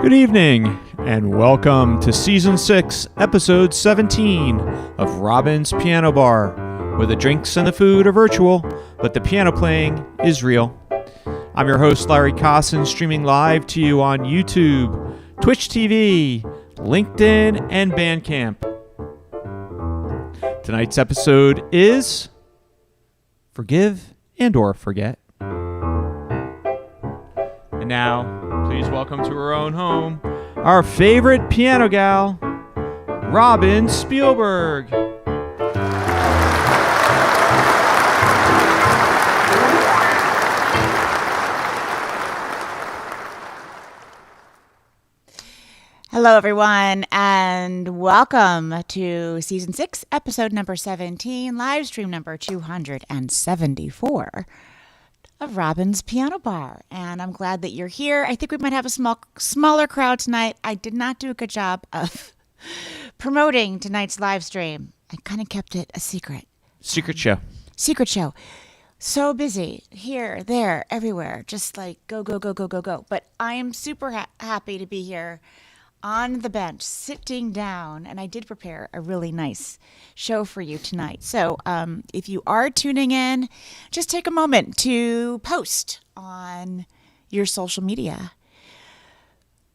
Good evening, and welcome to Season 6, Episode 17 of Robin's Piano Bar, where the drinks and the food are virtual, but the piano playing is real. I'm your host, Larry Kosson, streaming live to you on YouTube, Twitch TV, LinkedIn, and Bandcamp. Tonight's episode is Forgive and or Forget. And now, please welcome to her own home, our favorite piano gal, Robin Spielberg. Hello, everyone, and welcome to Season 6, Episode number 17, live stream number 274 of Robin's Piano Bar. And I'm glad that you're here. I think we might have a smaller crowd tonight. I did not do a good job of promoting tonight's live stream. I kind of kept it a secret. Secret show. Secret show. So busy here, there, everywhere. Just like go, go, go, go, go, go. But I am super happy to be here on the bench, sitting down, and I did prepare a really nice show for you tonight. So if you are tuning in, just take a moment to post on your social media.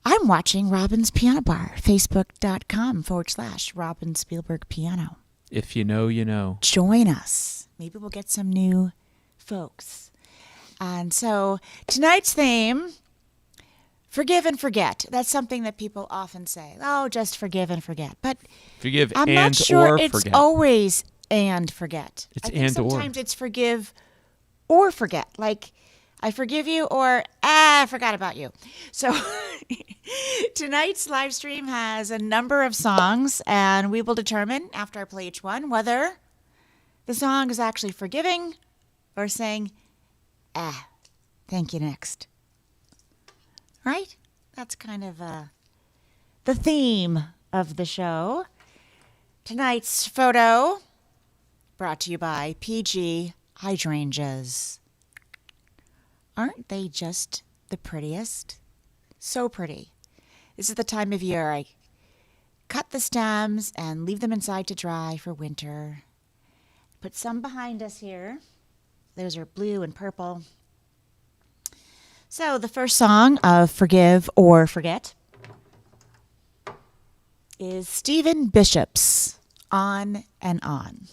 I'm watching Robin's Piano Bar, facebook.com/Robin Spielberg Piano. If you know, you know. Join us. Maybe we'll get some new folks. And so tonight's theme, forgive and forget. That's something that people often say. Oh, just forgive and forget. But Forgive I'm and not sure or it's forget. always and forget. It's I think and or. sometimes it's forgive or forget. Like, I forgive you or I forgot about you. So tonight's live stream has a number of songs, and we will determine after I play each one whether the song is actually forgiving or saying, thank you, next. Right? That's kind of the theme of the show. Tonight's photo brought to you by PG Hydrangeas. Aren't they just the prettiest? So pretty. This is the time of year I cut the stems and leave them inside to dry for winter. Put some behind us here. Those are blue and purple. So the first song of Forgive or Forget is Stephen Bishop's On and On.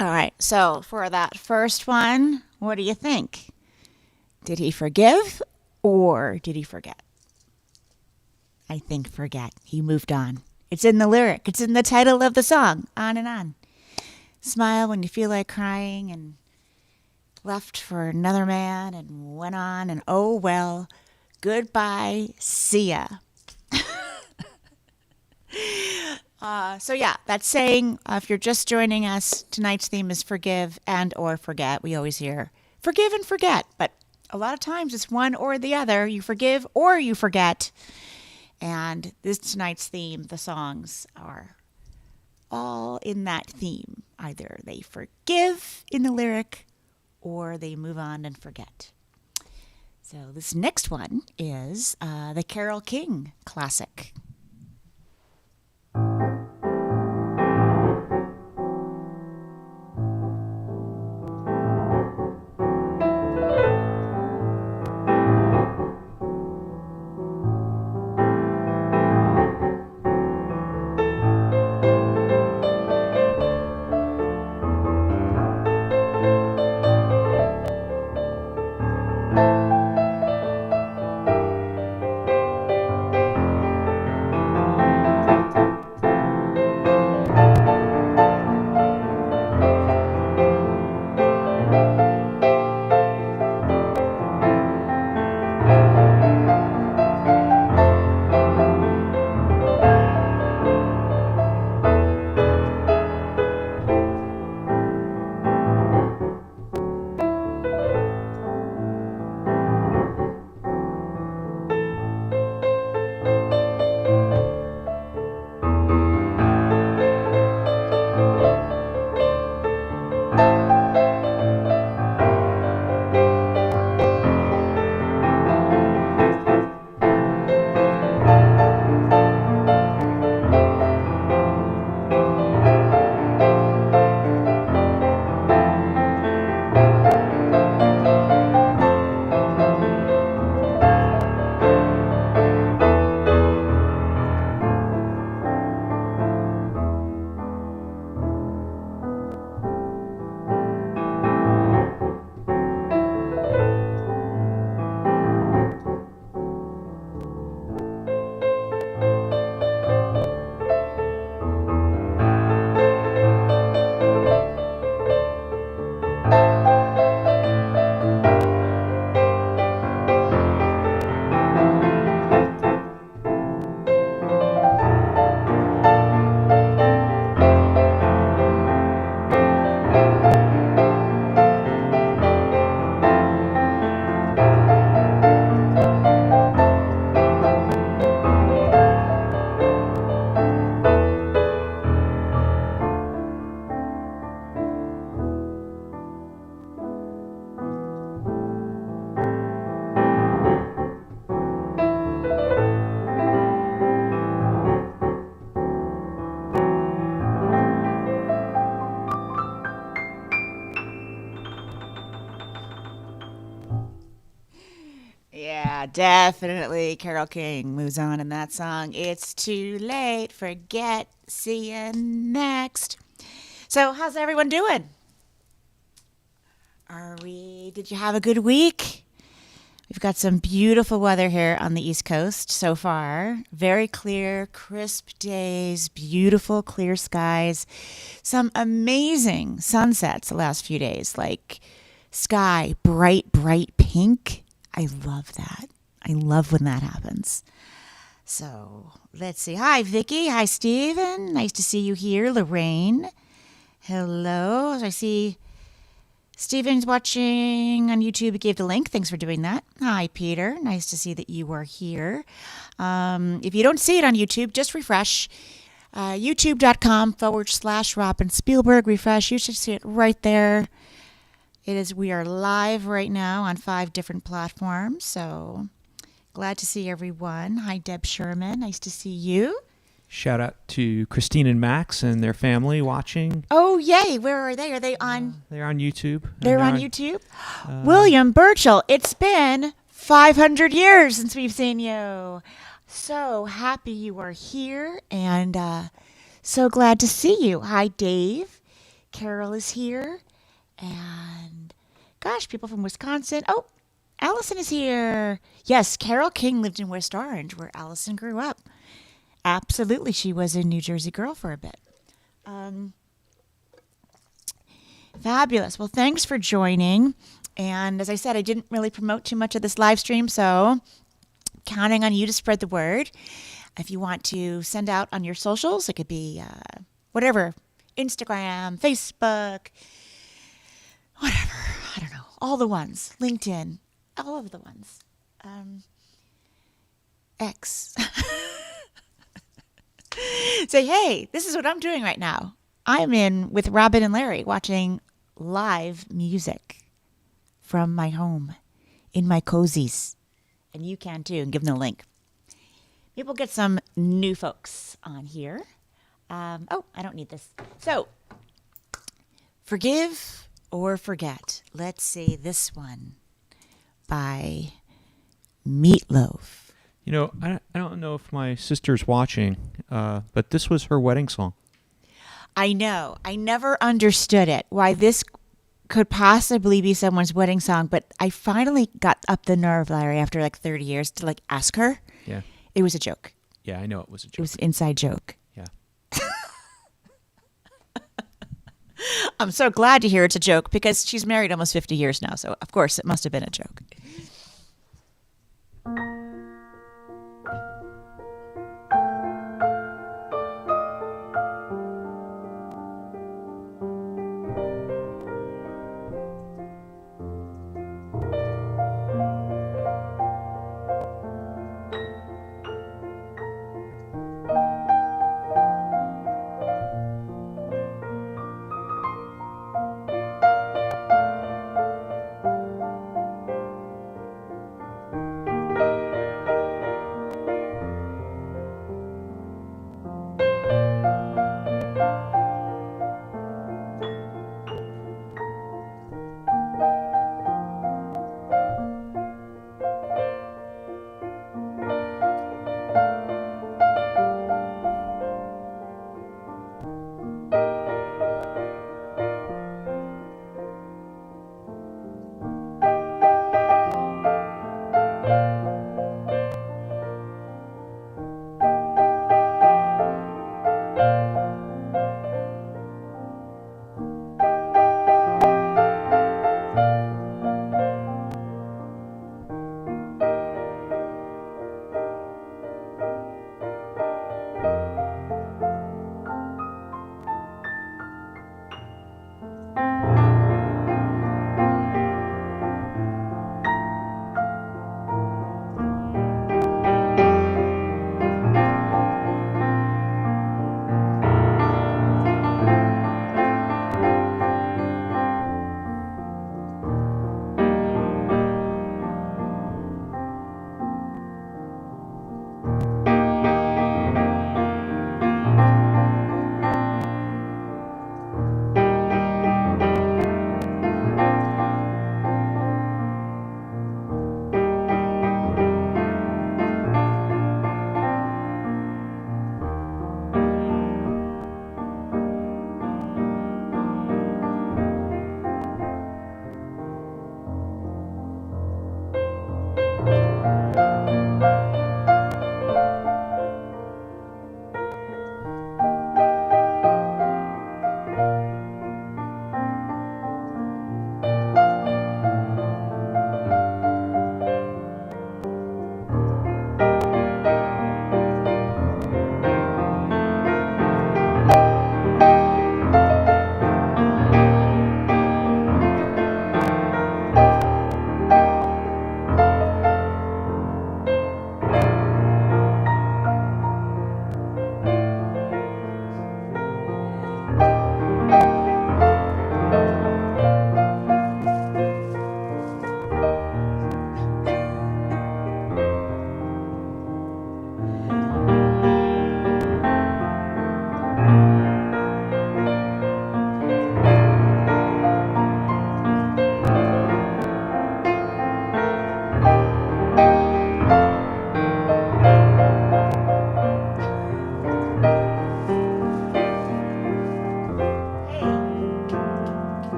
All right. So for that first one, what do you think? Did he forgive or did he forget? I think forget. He moved on. It's in the lyric. It's in the title of the song. On and on. Smile when you feel like crying, and left for another man and went on, and oh well, goodbye, see ya. So yeah, that's saying, if you're just joining us, tonight's theme is forgive and or forget. We always hear forgive and forget, but a lot of times it's one or the other. You forgive or you forget. And this tonight's theme, the songs are all in that theme. Either they forgive in the lyric or they move on and forget. So this next one is the Carole King classic. Yeah, definitely. Carole King moves on in that song. It's too late. Forget. See you next. So, how's everyone doing? Did you have a good week? We've got some beautiful weather here on the East Coast so far. Very clear, crisp days, beautiful clear skies. Some amazing sunsets the last few days, like sky bright, bright pink. I love that. I love when that happens. So let's see. Hi, Vicki. Hi, Stephen. Nice to see you here. Lorraine. Hello. I see Stephen's watching on YouTube. He gave the link. Thanks for doing that. Hi, Peter. Nice to see that you are here. If you don't see it on YouTube, just refresh. YouTube.com/Robin Spielberg. Refresh. You should see it right there. We are live right now on 5 different platforms. So glad to see everyone. Hi, Deb Sherman. Nice to see you. Shout out to Christine and Max and their family watching. Oh, yay. Where are they? Are they on? They're on YouTube. They're on YouTube? William Burchell, it's been 500 years since we've seen you. So happy you are here and so glad to see you. Hi, Dave. Carol is here. And gosh, people from Wisconsin. Oh, Allison is here. Yes, Carol King lived in West Orange, where Allison grew up. Absolutely, she was a New Jersey girl for a bit. Fabulous. Well, thanks for joining. And as I said, I didn't really promote too much of this live stream, so counting on you to spread the word. If you want to send out on your socials, it could be whatever, Instagram, Facebook, whatever. I don't know. All the ones. LinkedIn. All of the ones. X. Say, hey, this is what I'm doing right now. I'm in with Robin and Larry watching live music from my home in my cozies. And you can too, and give them the link. Maybe we'll get some new folks on here. Oh, I don't need this. So, Forgive or Forget. Let's say this one by Meatloaf. You know, I don't know if my sister's watching, but this was her wedding song. I know. I never understood it, why this could possibly be someone's wedding song, but I finally got up the nerve, Larry, after like 30 years to like ask her. Yeah. It was a joke. Yeah, I know it was a joke. It was an inside joke. Yeah. I'm so glad to hear it's a joke because she's married almost 50 years now, so of course it must have been a joke.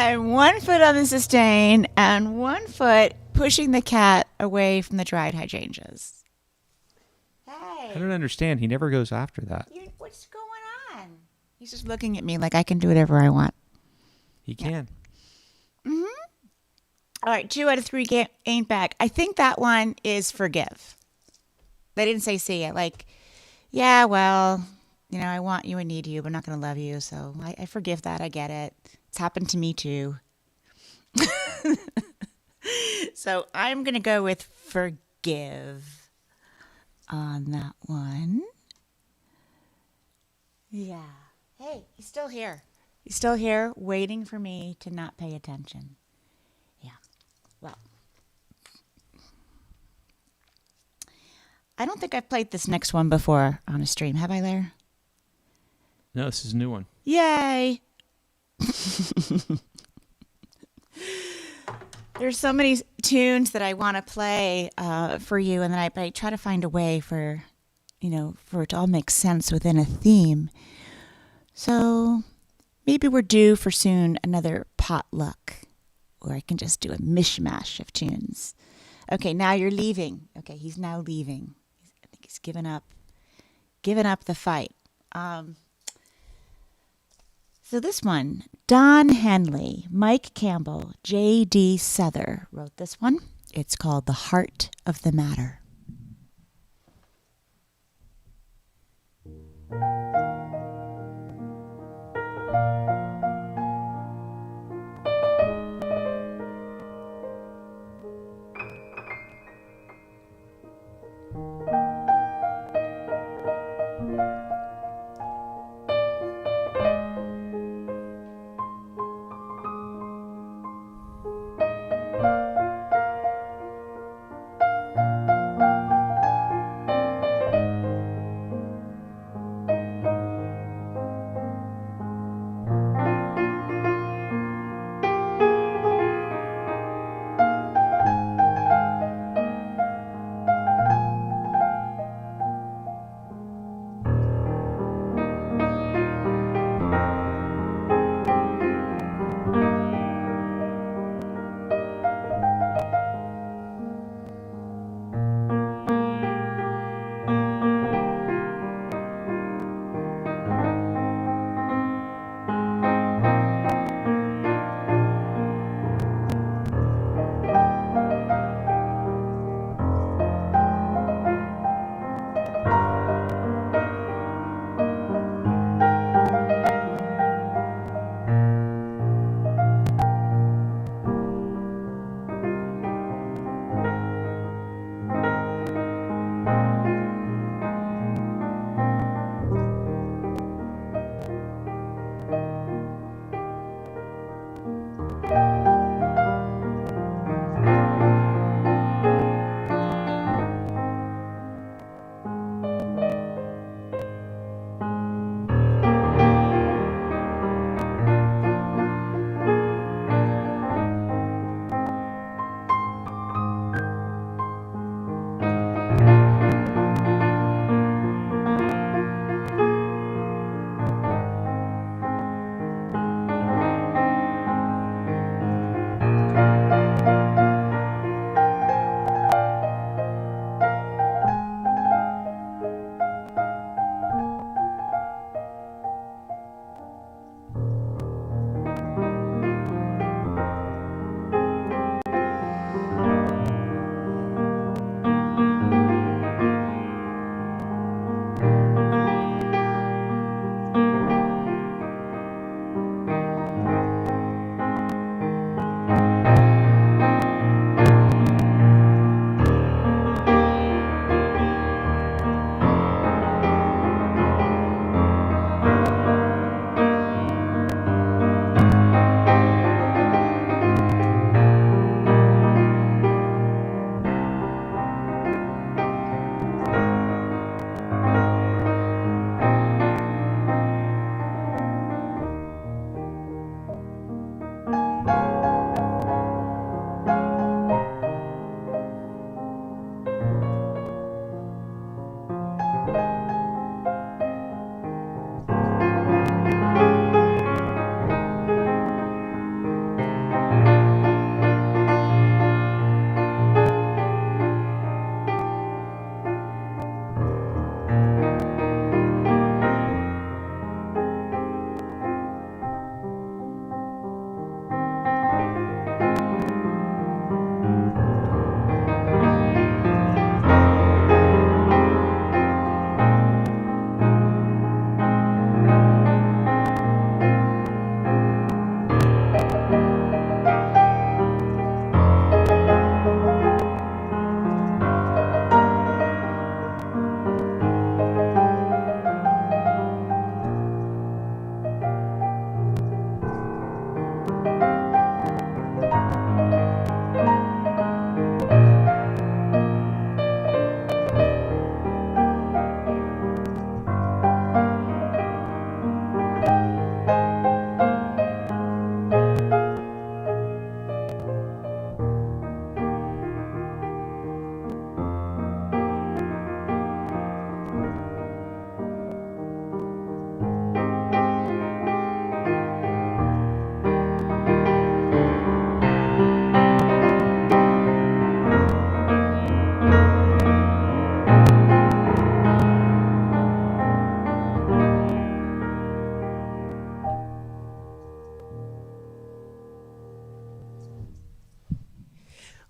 I'm 1 foot on the sustain and 1 foot pushing the cat away from the dried hydrangeas. Hey. I don't understand. He never goes after that. What's going on? He's just looking at me like I can do whatever I want. He can. Mm-hmm. All right, 2 out of 3 ain't back. I think that one is forgive. They didn't say see it. Like, yeah, well, I want you and need you, but I'm not going to love you. So I forgive that. I get it. It's happened to me too. So I'm going to go with forgive on that one. Yeah. Hey, he's still here. He's still here waiting for me to not pay attention. Yeah. Well, I don't think I've played this next one before on a stream. Have I, Lair? No, this is a new one. Yay. There's so many tunes that I want to play for you, and then I try to find a way for it to all make sense within a theme. So maybe we're due for soon another potluck, or I can just do a mishmash of tunes. Okay, now you're leaving. Okay, he's now leaving. I think he's given up the fight. So this one, Don Henley, Mike Campbell, J.D. Souther wrote this one. It's called The Heart of the Matter.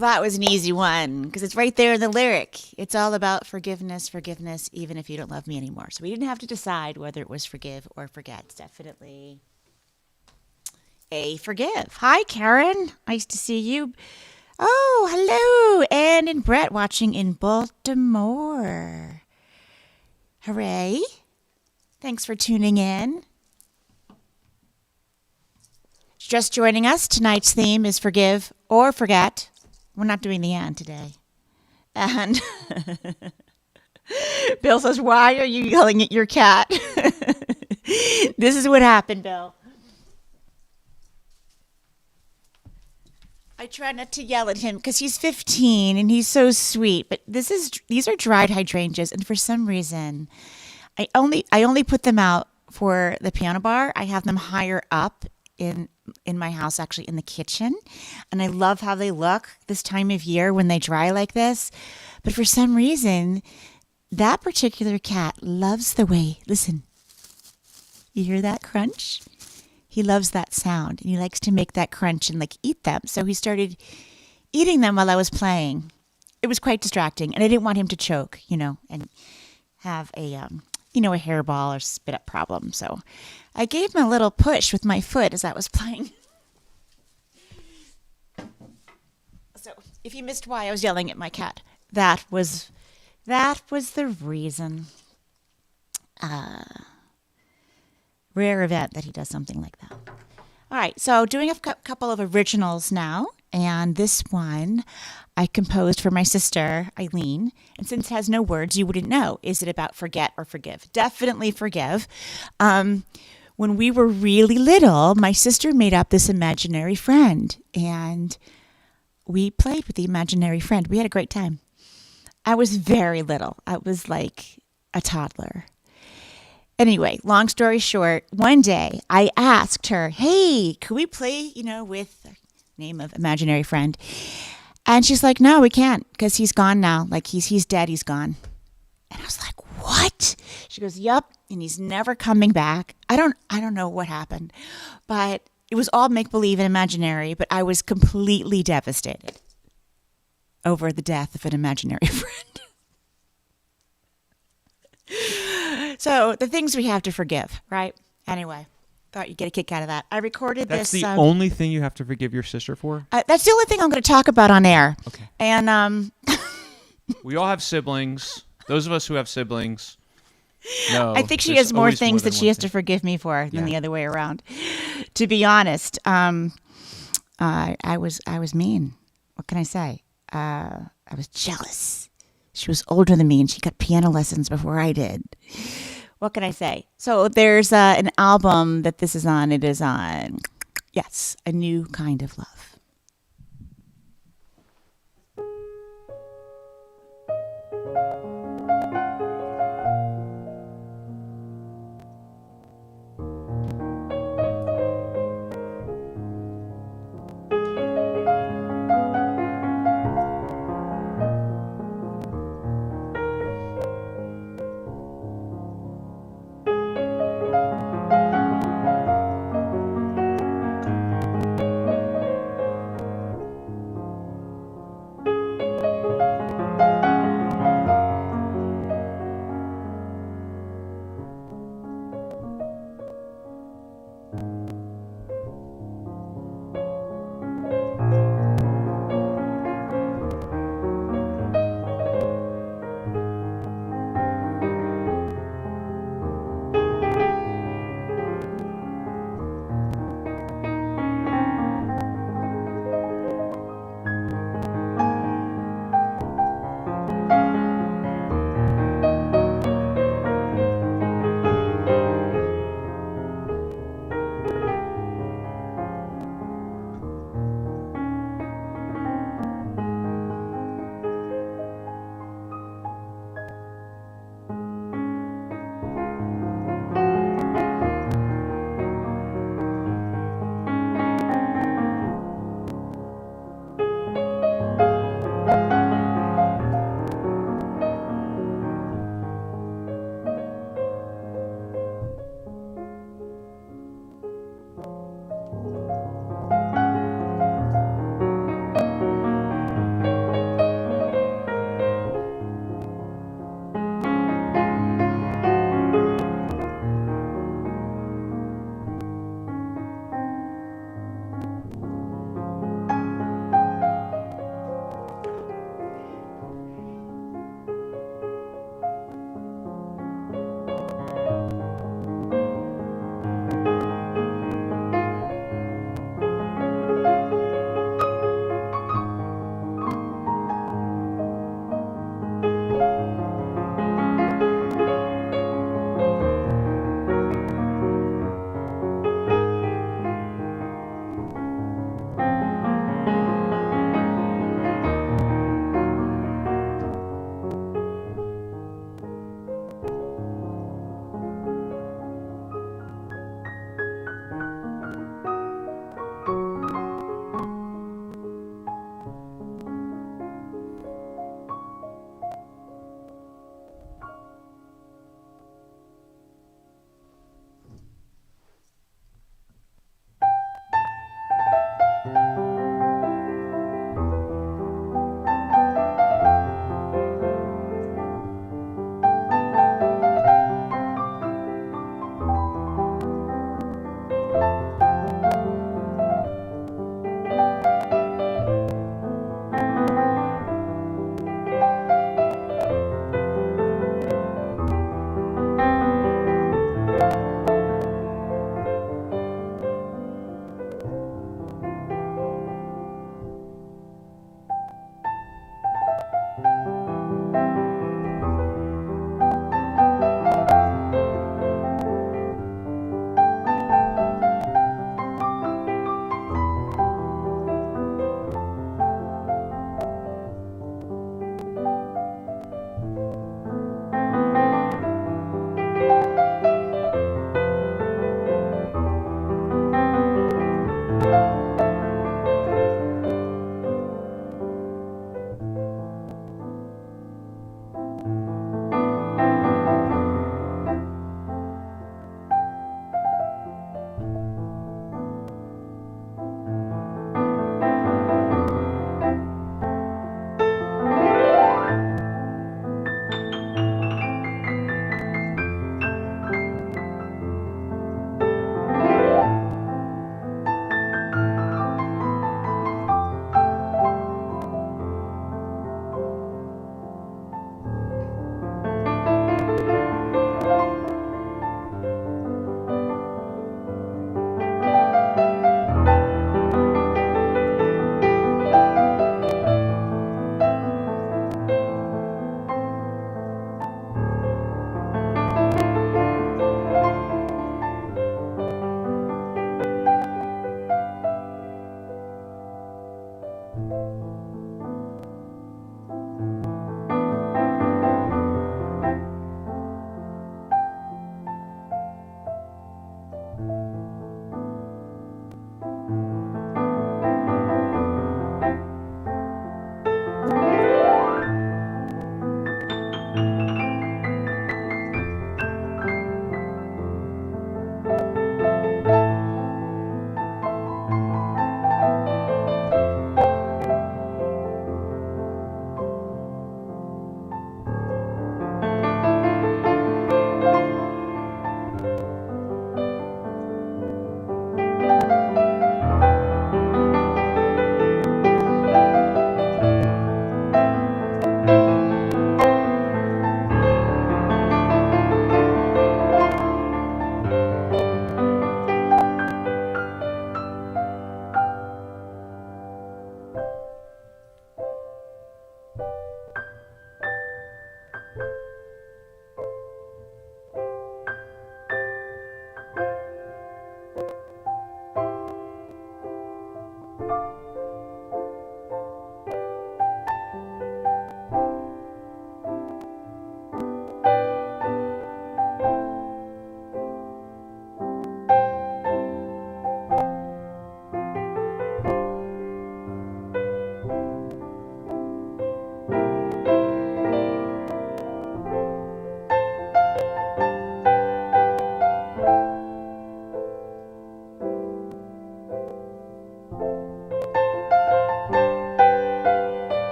Well, that was an easy one because it's right there in the lyric. It's all about forgiveness, forgiveness, even if you don't love me anymore. So we didn't have to decide whether it was forgive or forget. It's definitely a forgive. Hi, Karen. Nice to see you. Oh, hello. Ann and Brett watching in Baltimore. Hooray. Thanks for tuning in. Just joining us, tonight's theme is forgive or forget. We're not doing the and today. And Bill says, why are you yelling at your cat? This is what happened, Bill. I try not to yell at him because he's 15 and he's so sweet. But these are dried hydrangeas, and for some reason, I only put them out for the piano bar. I have them higher up in my house, actually in the kitchen, and I love how they look this time of year when they dry like this. But for some reason, that particular cat loves the way. Listen, you hear that crunch? He loves that sound, and he likes to make that crunch and like eat them. So he started eating them while I was playing. It was quite distracting, and I didn't want him to choke, and have a hairball or spit up problem. So I gave him a little push with my foot as I was playing. So if you missed why I was yelling at my cat, that was the reason. Rare event that he does something like that. All right, so doing a couple of originals now, and this one I composed for my sister, Eileen, and since it has no words, you wouldn't know. Is it about forget or forgive? Definitely forgive. When we were really little, my sister made up this imaginary friend, and we played with the imaginary friend. We had a great time. I was very little. I was like a toddler. Anyway, long story short, one day I asked her, hey, could we play, with the name of imaginary friend? And she's like, no, we can't because he's gone now. Like he's dead. He's gone. And I was like, what? She goes, yep. And he's never coming back. I don't know what happened, but it was all make-believe and imaginary, but I was completely devastated over the death of an imaginary friend. So the things we have to forgive, right? Anyway, thought you'd get a kick out of that. I recorded That's this. That's the only thing you have to forgive your sister for? That's the only thing I'm going to talk about on air. Okay. And we all have siblings. Those of us who have siblings know. I think she has more things that she has to forgive me for than the other way around. To be honest, I was mean. What can I say? I was jealous. She was older than me, and she got piano lessons before I did. What can I say? So there's an album that this is on. It is on, yes, A New Kind of Love.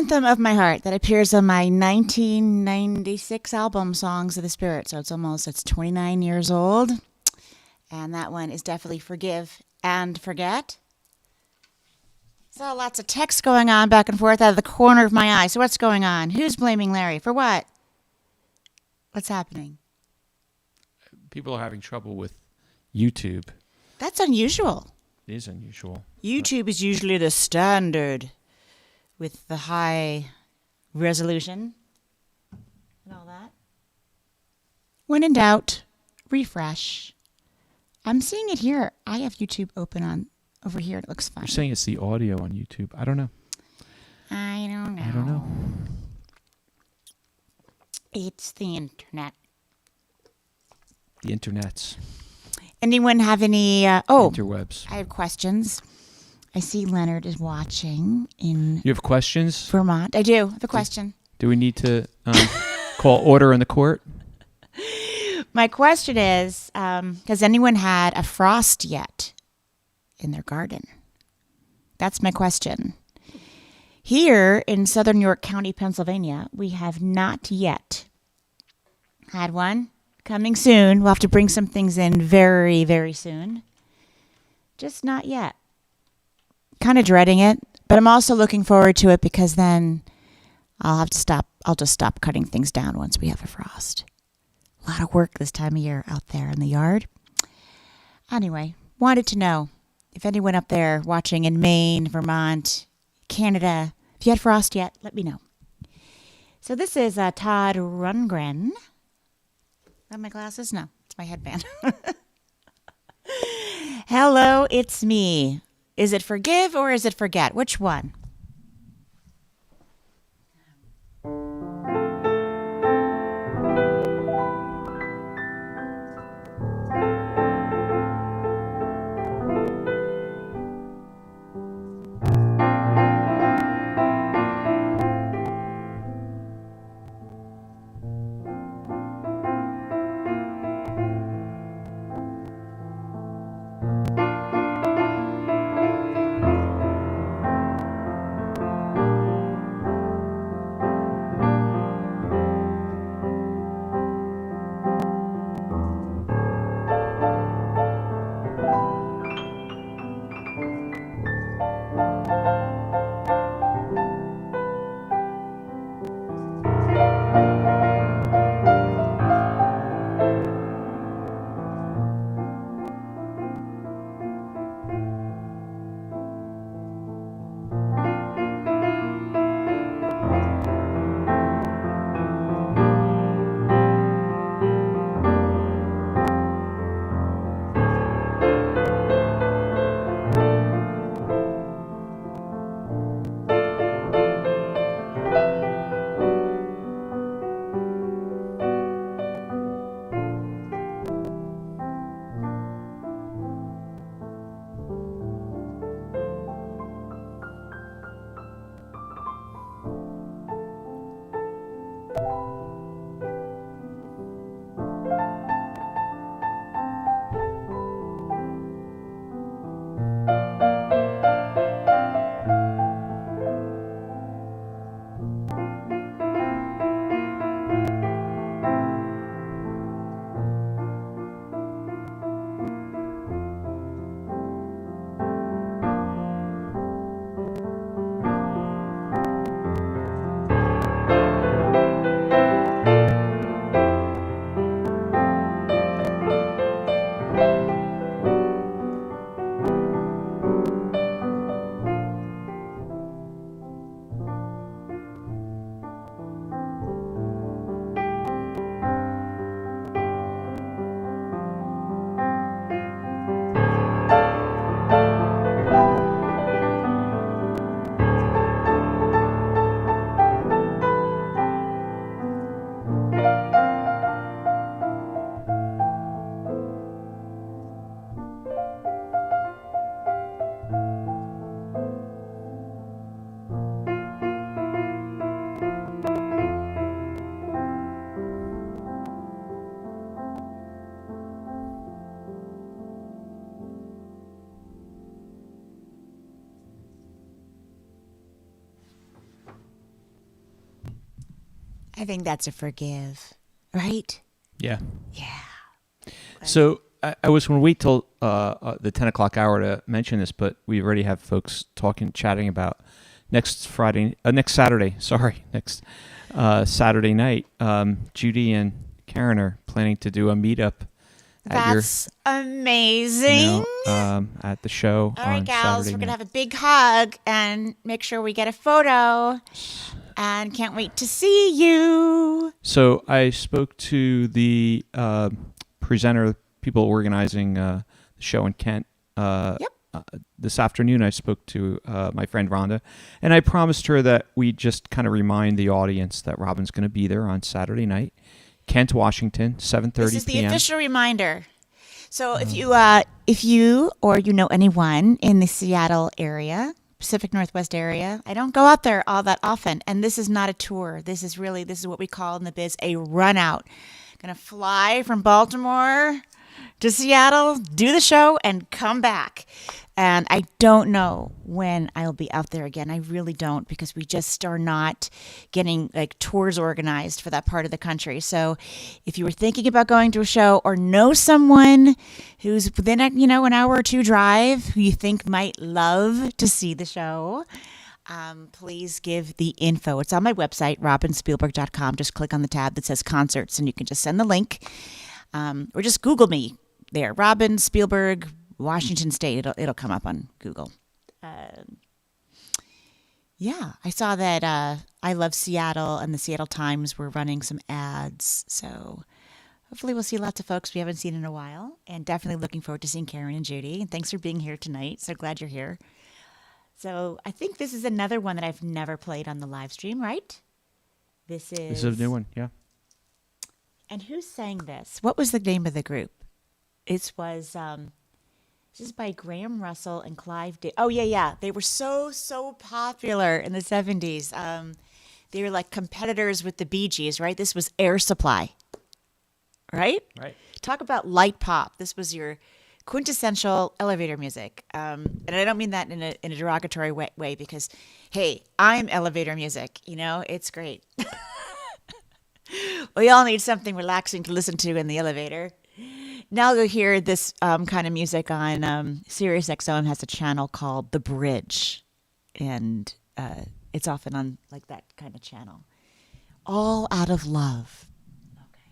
Anthem of My Heart that appears on my 1996 album, Songs of the Spirit. So it's 29 years old. And that one is definitely Forgive and Forget. So lots of text going on back and forth out of the corner of my eye. So what's going on? Who's blaming Larry? For what? What's happening? People are having trouble with YouTube. That's unusual. It is unusual. YouTube is usually the standard with the high resolution and all that. When in doubt, refresh. I'm seeing it here. I have YouTube open on over here. It looks fine. You're saying it's the audio on YouTube. I don't know. I don't know. It's the internet. The internets. Anyone have any... interwebs. I have questions. I see Leonard is watching in You have questions? Vermont. I do have a question. Do we need to call order in the court? My question is, has anyone had a frost yet in their garden? That's my question. Here in southern York County, Pennsylvania, we have not yet had one. Coming soon. We'll have to bring some things in very, very soon. Just not yet. Kind of dreading it, but I'm also looking forward to it because then I'll just stop cutting things down once we have a frost. A lot of work this time of year out there in the yard. Anyway, wanted to know if anyone up there watching in Maine, Vermont, Canada, if you had frost yet, let me know. So this is Todd Rundgren. Are my glasses? No, it's my headband. Hello, it's me. Is it forgive or is it forget? Which one? I think that's a forgive, right? Yeah. Yeah. So I was going to wait till the 10 o'clock hour to mention this, but we already have folks chatting about next Saturday night. Judy and Karen are planning to do a meetup That's amazing. At the show All right, on gals, Saturday we're going to night. have a big hug and make sure we get a photo. And can't wait to see you. So I spoke to the presenter, people organizing the show in Kent. This afternoon, I spoke to my friend Rhonda, and I promised her that we just kind of remind the audience that Robin's going to be there on Saturday night, Kent, Washington, 7:30 p.m. This is the official reminder. So if you or you know anyone in the Seattle area, Pacific Northwest area, I don't go out there all that often, and this is not a tour. This is what we call in the biz a run out. Gonna fly from Baltimore to Seattle, do the show, and come back. And I don't know when I'll be out there again. I really don't, because we just are not getting like tours organized for that part of the country. So if you were thinking about going to a show or know someone who's within an hour or two drive who you think might love to see the show, please give the info. It's on my website, robinspielberg.com. Just click on the tab that says concerts and you can just send the link. Or just Google me there, Robin Spielberg, Washington State. It'll come up on Google. I saw that I Love Seattle and the Seattle Times were running some ads. So hopefully we'll see lots of folks we haven't seen in a while. And definitely looking forward to seeing Karen and Judy. And thanks for being here tonight. So glad you're here. So I think this is another one that I've never played on the live stream, right? This is a new one, yeah. And who sang this? What was the name of the group? It was this is by Graham Russell and Clive Oh, yeah. They were so popular in the 70s. They were like competitors with the Bee Gees, right? This was Air Supply, right? Right. Talk about light pop. This was your quintessential elevator music. And I don't mean that in a derogatory way because, hey, I'm elevator music. It's great. We all need something relaxing to listen to in the elevator. Now you'll hear this kind of music on Sirius XM has a channel called The Bridge. And it's often on like that kind of channel. All Out of Love. Okay.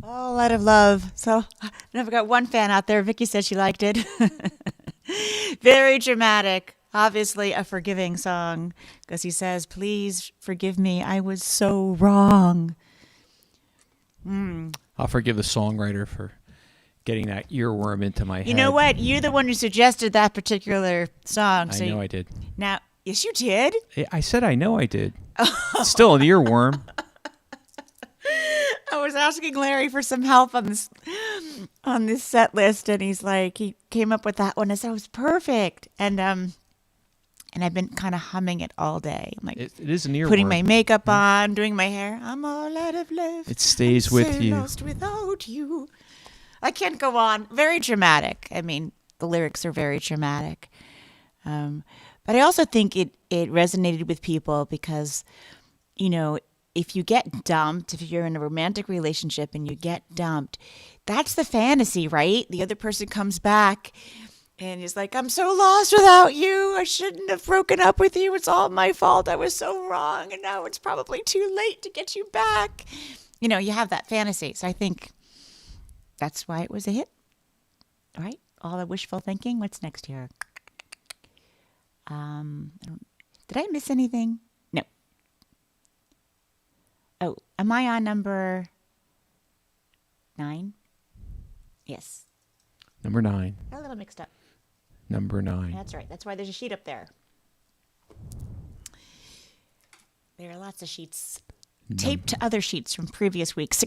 Oh, Light of Love. So I've got one fan out there. Vicky said she liked it. Very dramatic. Obviously a forgiving song because he says, please forgive me. I was so wrong. I'll forgive the songwriter for getting that earworm into my head. You know what? You're the one who suggested that particular song. I know I did. Now, yes, you did. I said I know I did. It's still an earworm. I was asking Larry for some help on this set list, and he came up with that one. I said it was perfect, and I've been kind of humming it all day. I'm like, it is an earworm. Putting my makeup on, doing my hair. I'm all out of love. It stays with so you. Lost without you. I can't go on. Very dramatic. I mean, the lyrics are very dramatic, but I also think it resonated with people because, if you get dumped, if you're in a romantic relationship and you get dumped, that's the fantasy, right? The other person comes back and is like, I'm so lost without you. I shouldn't have broken up with you. It's all my fault. I was so wrong. And now it's probably too late to get you back. You have that fantasy. So I think that's why it was a hit, right? All the wishful thinking. What's next here? Did I miss anything? No. Oh, am I on number 9? Yes. Number 9. Got a little mixed up. Number 9. That's right. That's why there's a sheet up there. There are lots of sheets taped to other sheets from previous weeks.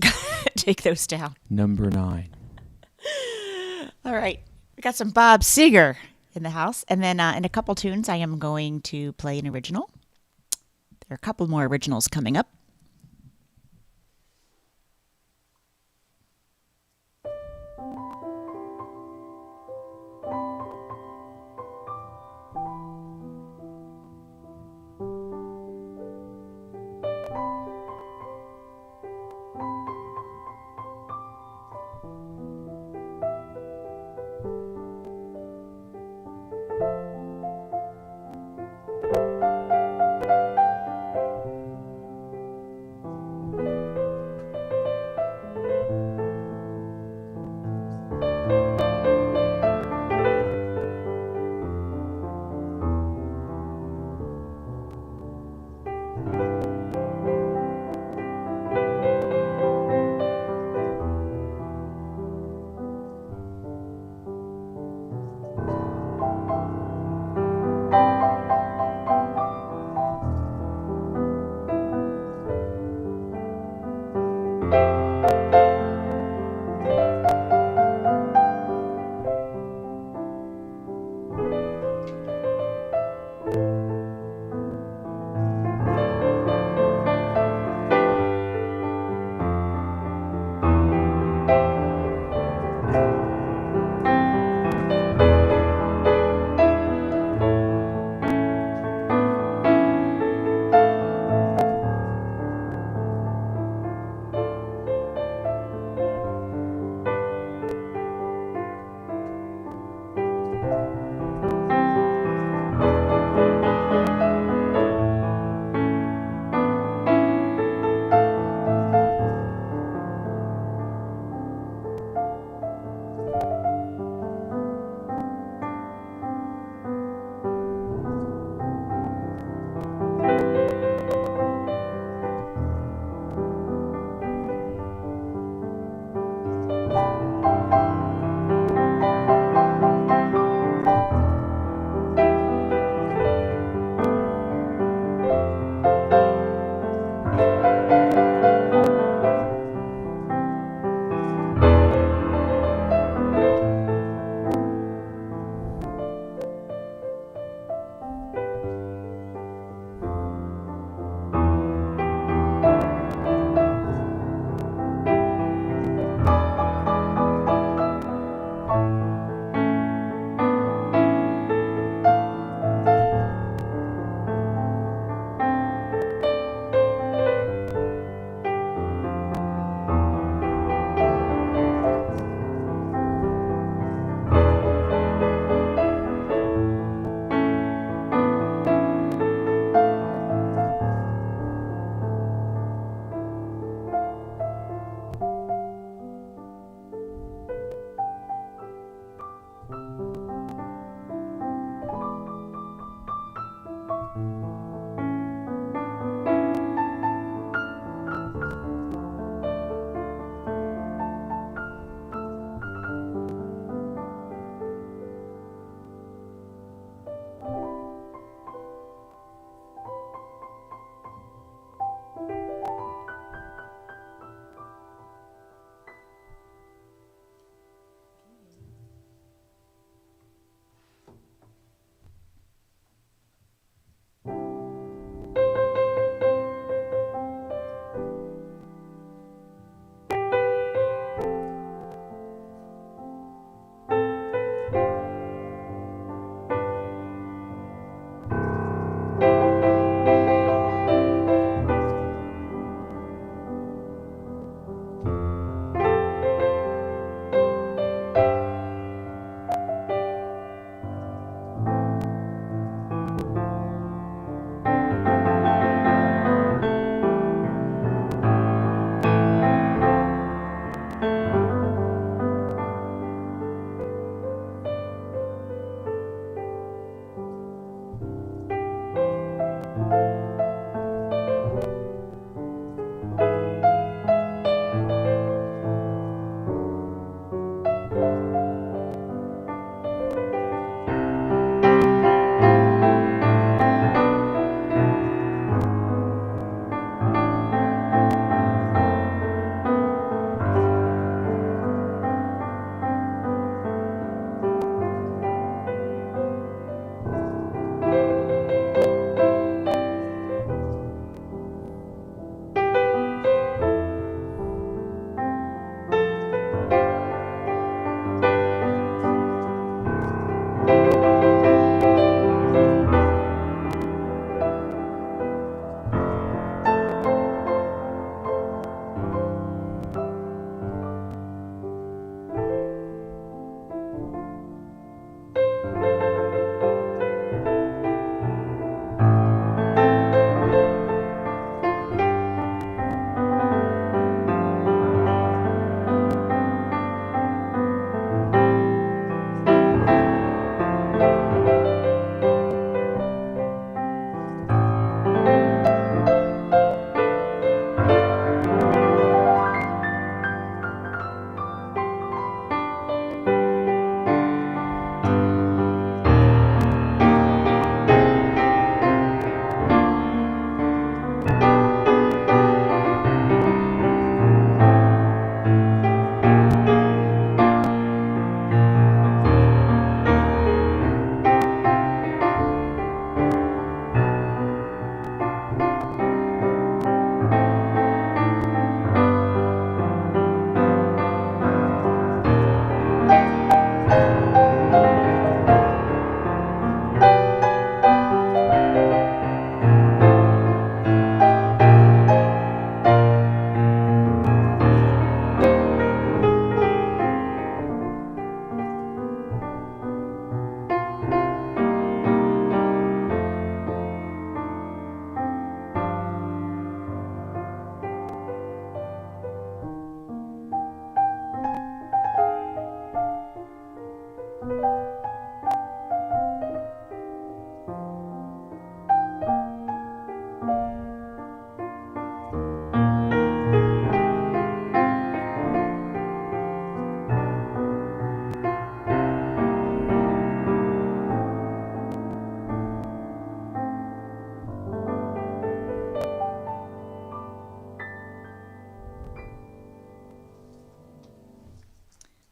Take those down. Number 9. All right. We got some Bob Seger in the house. And then in a couple tunes, I am going to play an original. There are a couple more originals coming up.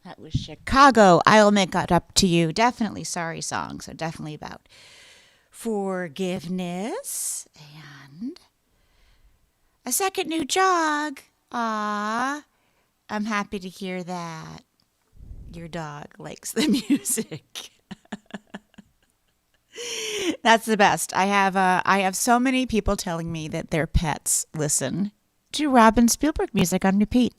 That was Chicago. I'll make it up to you. Definitely sorry song. So definitely about forgiveness and a second new jog. Ah, I'm happy to hear that your dog likes the music. That's the best. I have so many people telling me that their pets listen to Robin Spielberg music on repeat.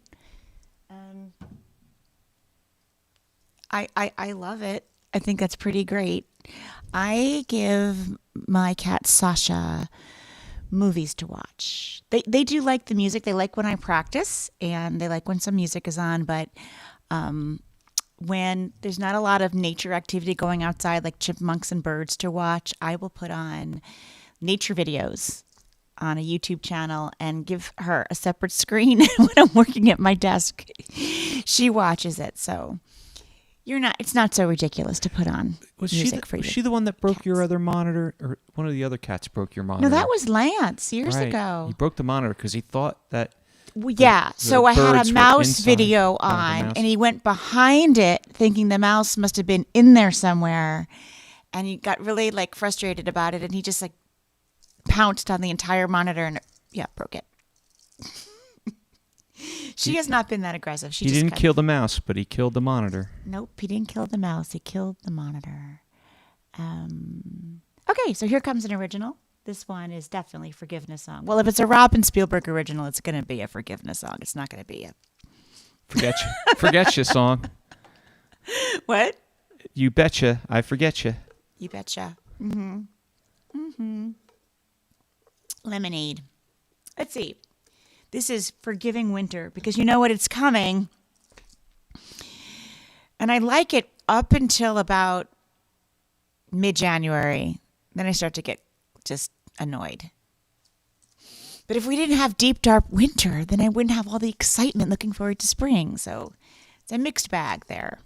I love it. I think that's pretty great. I give my cat Sasha movies to watch. They do like the music. They like when I practice, and they like when some music is on. But when there's not a lot of nature activity going outside, like chipmunks and birds to watch, I will put on nature videos on a YouTube channel and give her a separate screen when I'm working at my desk. She watches it, so it's not so ridiculous to put on music for you. Was she the one that broke cats. your other monitor, or one of the other cats broke your monitor? No, that was Lance years Right. ago. He broke the monitor because he thought that. Well, yeah, so I had birds a were mouse inside. video Oh, the on, mouse. and he went behind it thinking the mouse must have been in there somewhere, and he got really frustrated about it, and he just pounced on the entire monitor and broke it. She has not been that aggressive. He didn't kill the mouse, but he killed the monitor. Nope, he didn't kill the mouse. He killed the monitor. Okay, so here comes an original. This one is definitely a forgiveness song. Well, if it's a Robin Spielberg original, it's going to be a forgiveness song. It's not going to be a Forget you song. What? You betcha, I forget you. You betcha. Lemonade. Let's see. This is Forgiving Winter because you know what? It's coming. And I like it up until about mid-January. Then I start to get just annoyed. But if we didn't have deep, dark winter, then I wouldn't have all the excitement looking forward to spring. So it's a mixed bag there.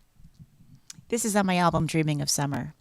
This is on my album, Dreaming of Summer.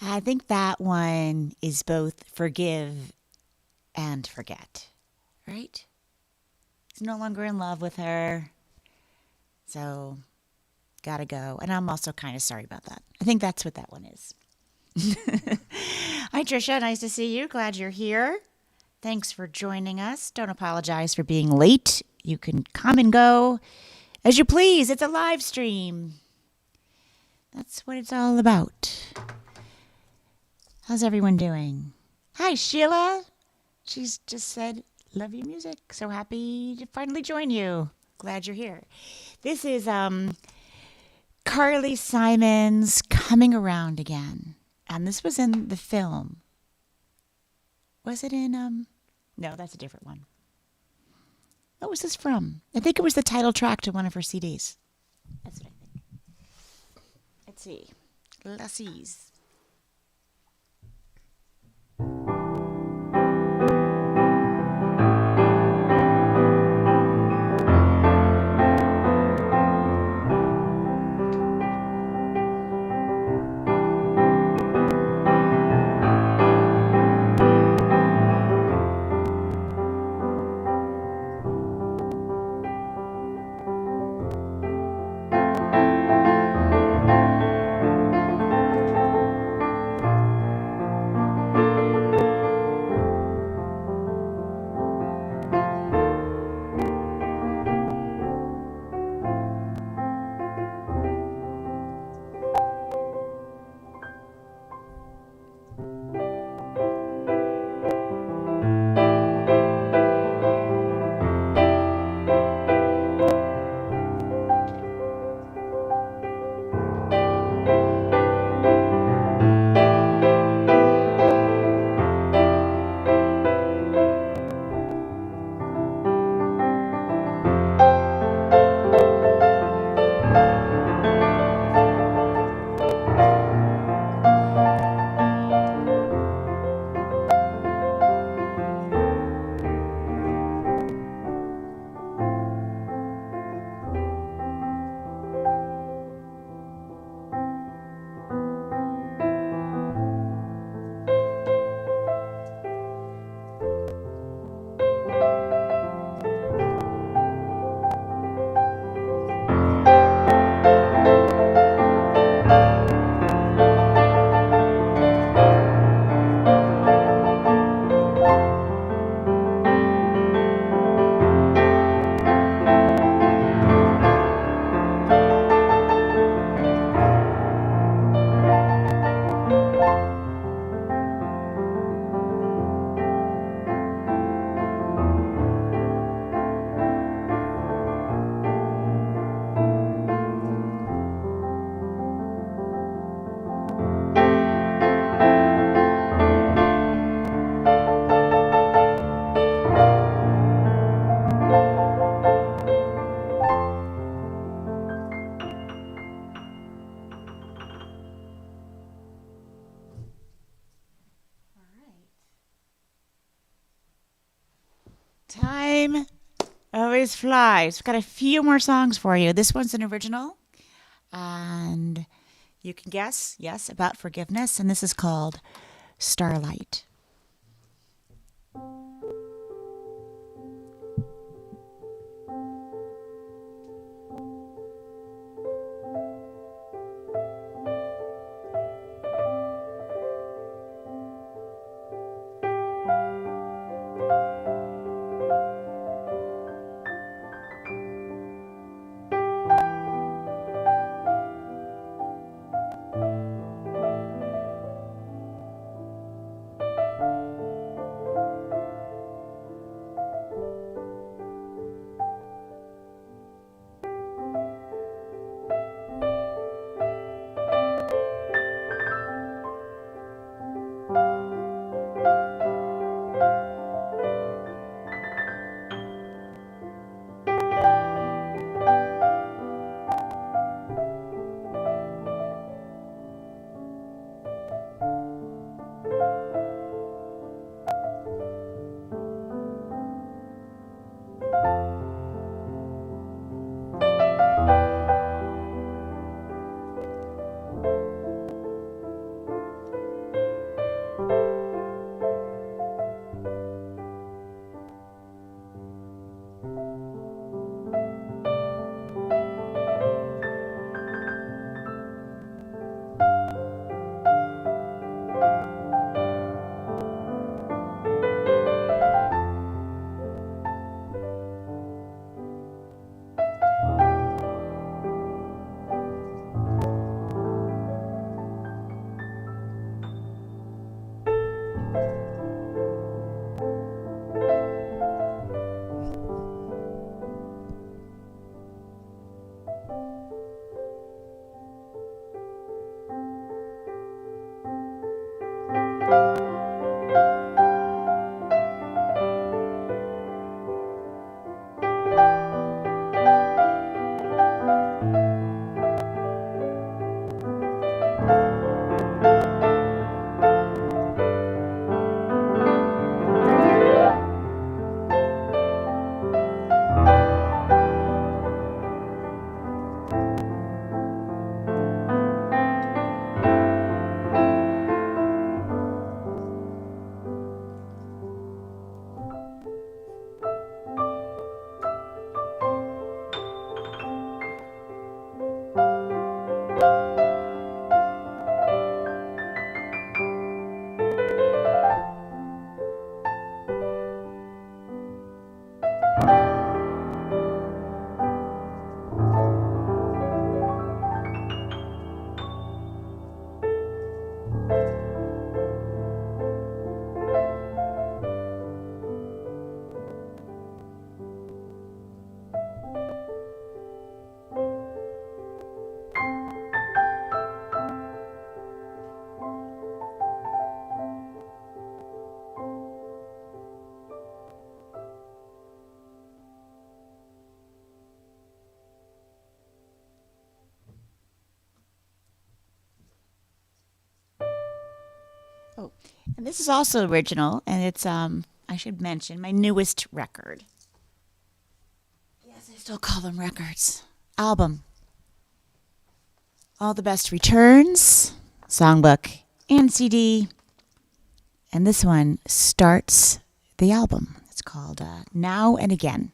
I think that one is both forgive and forget, right? He's no longer in love with her, so gotta go. And I'm also kind of sorry about that. I think that's what that one is. Hi, Trisha. Nice to see you. Glad you're here. Thanks for joining us. Don't apologize for being late. You can come and go as you please. It's a live stream. That's what it's all about. How's everyone doing? Hi, Sheila. She's just said, love your music. So happy to finally join you. Glad you're here. This is Carly Simon's Coming Around Again. And this was in the film. Was it in, no, that's a different one. What was this from? I think it was the title track to one of her CDs. That's what I think. Let's see. Lassies. Time always flies. We've got a few more songs for you. This one's an original, and you can guess, yes, about forgiveness, and this is called Starlight. Oh, and this is also original, and it's I should mention my newest record. Yes, I still call them records. Album. All the Best Returns, songbook, and CD. And this one starts the album. It's called Now and Again.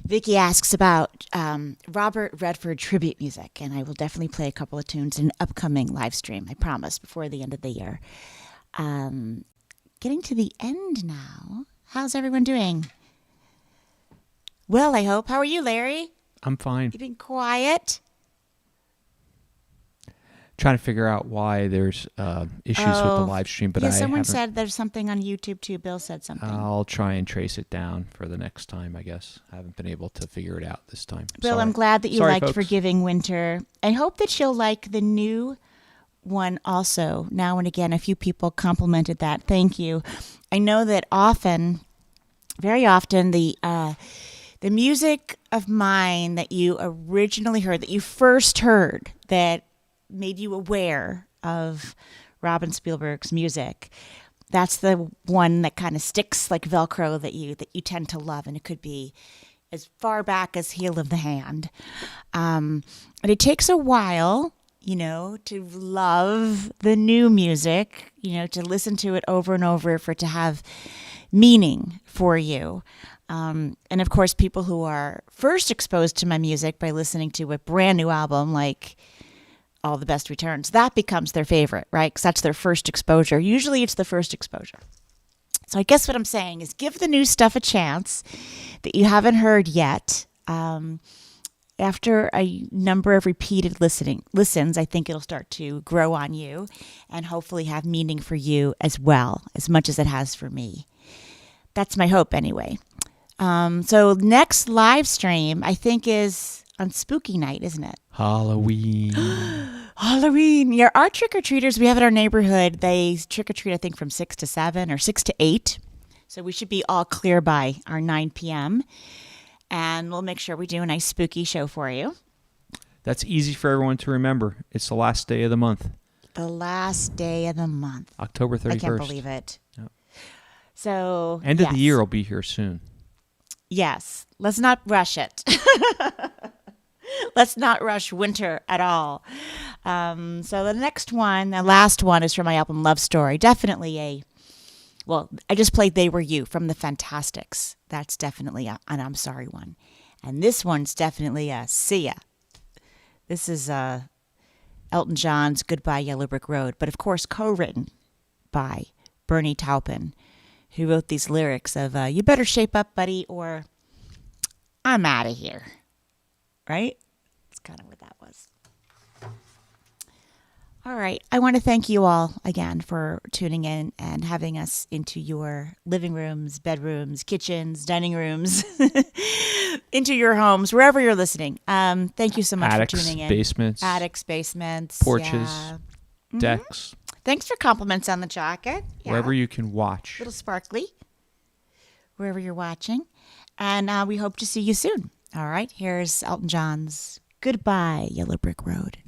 Vicky asks about Robert Redford tribute music, and I will definitely play a couple of tunes in an upcoming live stream, I promise, before the end of the year. Getting to the end now. How's everyone doing? Well, I hope. How are you, Larry? I'm fine. You've been quiet? Trying to figure out why there's issues with the live stream, but someone said there's something on YouTube too. Bill said something. I'll try and trace it down for the next time, I guess. I haven't been able to figure it out this time. Bill, Sorry. I'm glad that you Sorry, liked folks. Forgiving Winter. I hope that you'll like the new one also. Now and again, a few people complimented that. Thank you. I know that very often, the music of mine that you originally heard, that you first heard, that made you aware of Robin Spielberg's music, that's the one that kind of sticks like Velcro that you tend to love, and it could be as far back as Heel of the Hand. And it takes a while, to love the new music, to listen to it over and over for it to have meaning for you. And of course, people who are first exposed to my music by listening to a brand new album like All the Best Returns, that becomes their favorite, right? Because that's their first exposure. Usually it's the first exposure. So I guess what I'm saying is give the new stuff a chance that you haven't heard yet. After a number of repeated listens, I think it'll start to grow on you and hopefully have meaning for you as well, as much as it has for me. That's my hope anyway. So next live stream, I think, is on Spooky Night, isn't it? Halloween. Halloween. Yeah, our trick-or-treaters we have in our neighborhood, they trick-or-treat, I think, from 6 to 7 or 6 to 8. So we should be all clear by our 9 p.m. And we'll make sure we do a nice spooky show for you. That's easy for everyone to remember. It's the last day of the month. The last day of the month. October 31st. I can't believe it. Yep. So, End of the year will be here soon. Yes. Let's not rush it. Let's not rush winter at all. So the last one is from my album Love Story. Definitely I just played They Were You from the Fantastics. That's definitely an I'm Sorry one. And this one's definitely a See Ya. This is Elton John's Goodbye Yellow Brick Road, but of course co-written by Bernie Taupin, who wrote these lyrics of you better shape up, buddy, or I'm out of here. Right? That's kind of what that was. All right. I want to thank you all again for tuning in and having us into your living rooms, bedrooms, kitchens, dining rooms, into your homes, wherever you're listening. Thank you so much for tuning in. Attics, basements, porches, yeah. decks. Thanks for compliments on the jacket. Yeah. Wherever you can watch. A little sparkly. Wherever you're watching. And we hope to see you soon. All right. Here's Elton John's Goodbye Yellow Brick Road.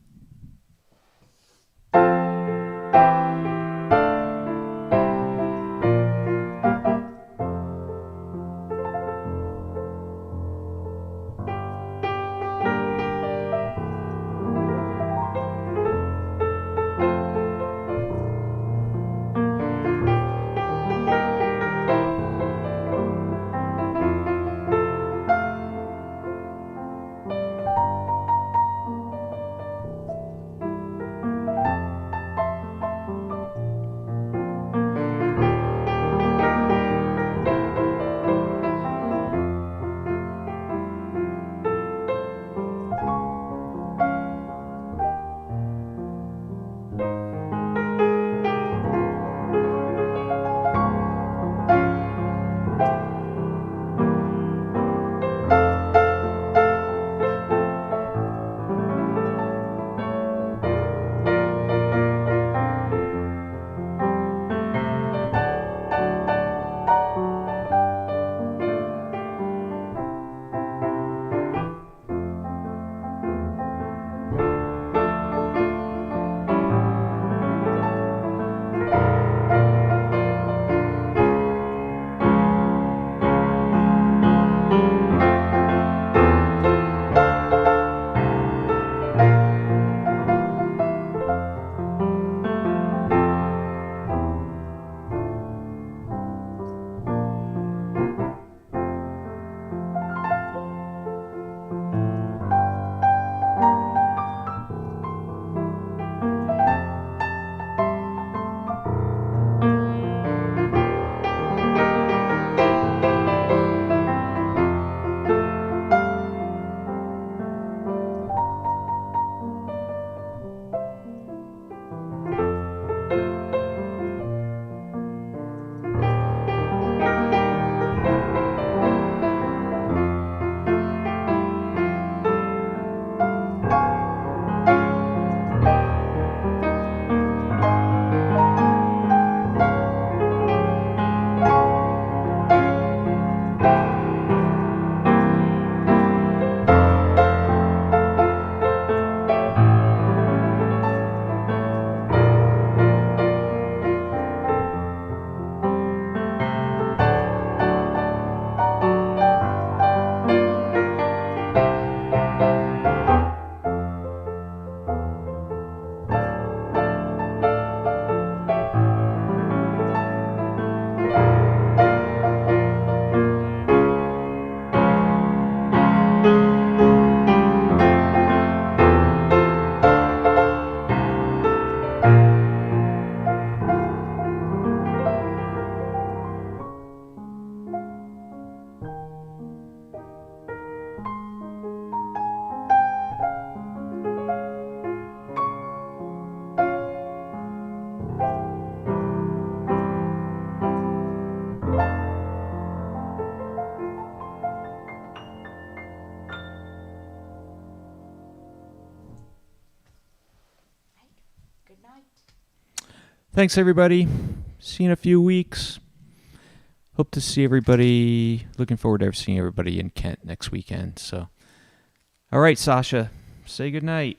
Thanks, everybody. See you in a few weeks. Hope to see everybody. Looking forward to seeing everybody in Kent next weekend. So, all right, Sasha, say goodnight.